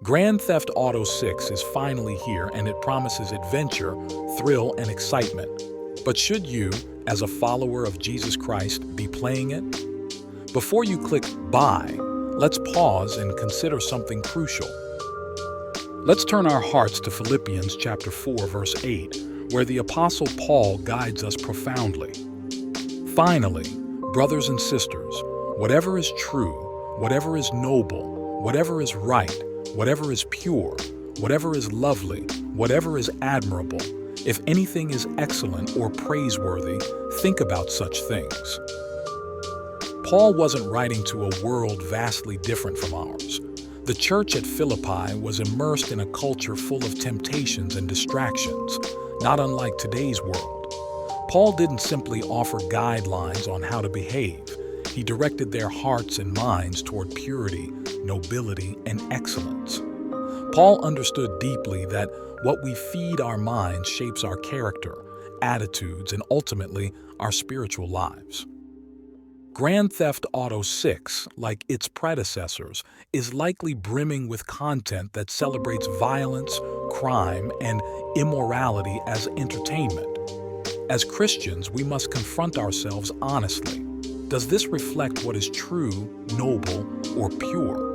Grand Theft Auto 6 is finally here, and it promises adventure, thrill, and excitement. But should you, as a follower of Jesus Christ, be playing it? Before you click buy, let's pause and consider something crucial. Let's turn our hearts to Philippians chapter 4, verse 8, where the Apostle Paul guides us profoundly. Finally, brothers and sisters, whatever is true, whatever is noble, whatever is right, whatever is pure, whatever is lovely, whatever is admirable, if anything is excellent or praiseworthy, think about such things. Paul wasn't writing to a world vastly different from ours. The church at Philippi was immersed in a culture full of temptations and distractions, not unlike today's world. Paul didn't simply offer guidelines on how to behave. He directed their hearts and minds toward purity, nobility, and excellence. Paul understood deeply that what we feed our minds shapes our character, attitudes, and ultimately our spiritual lives. Grand Theft Auto 6, like its predecessors, is likely brimming with content that celebrates violence, crime, and immorality as entertainment. As Christians, we must confront ourselves honestly. Does this reflect what is true, noble, or pure?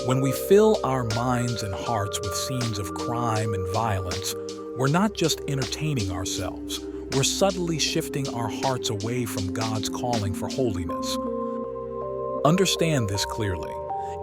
When we fill our minds and hearts with scenes of crime and violence, we're not just entertaining ourselves, we're subtly shifting our hearts away from God's calling for holiness. Understand this clearly.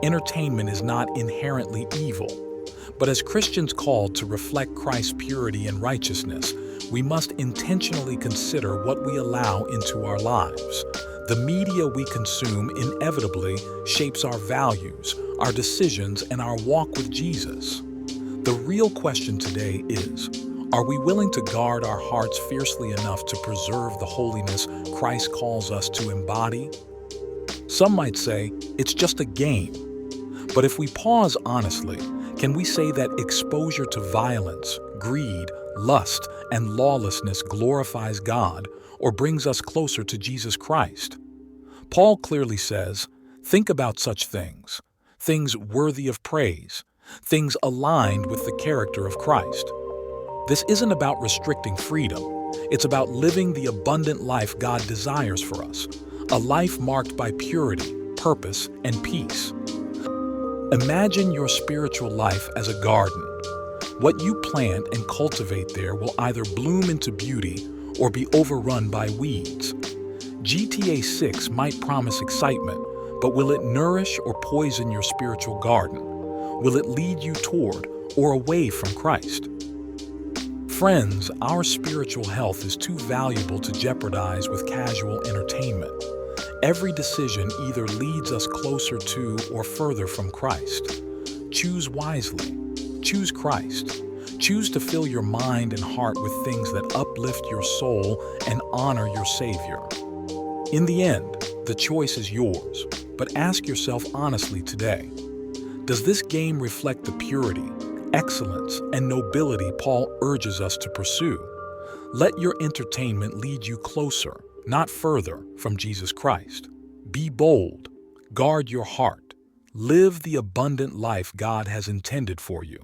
Entertainment is not inherently evil, but as Christians called to reflect Christ's purity and righteousness, we must intentionally consider what we allow into our lives. The media we consume inevitably shapes our values, our decisions, and our walk with Jesus. The real question today is, are we willing to guard our hearts fiercely enough to preserve the holiness Christ calls us to embody? Some might say, it's just a game. But if we pause honestly, can we say that exposure to violence, greed, lust, and lawlessness glorifies God or brings us closer to Jesus Christ? Paul clearly says, think about such things, things worthy of praise, things aligned with the character of Christ. This isn't about restricting freedom. It's about living the abundant life God desires for us, a life marked by purity, purpose, and peace. Imagine your spiritual life as a garden. What you plant and cultivate there will either bloom into beauty or be overrun by weeds. GTA 6 might promise excitement, but will it nourish or poison your spiritual garden? Will it lead you toward or away from Christ? Friends, our spiritual health is too valuable to jeopardize with casual entertainment. Every decision either leads us closer to or further from Christ. Choose wisely. Choose Christ. Choose to fill your mind and heart with things that uplift your soul and honor your Savior. In the end, the choice is yours, but ask yourself honestly today, does this game reflect the purity, excellence, and nobility Paul urges us to pursue? Let your entertainment lead you closer, not further, from Jesus Christ. Be bold, guard your heart, live the abundant life God has intended for you.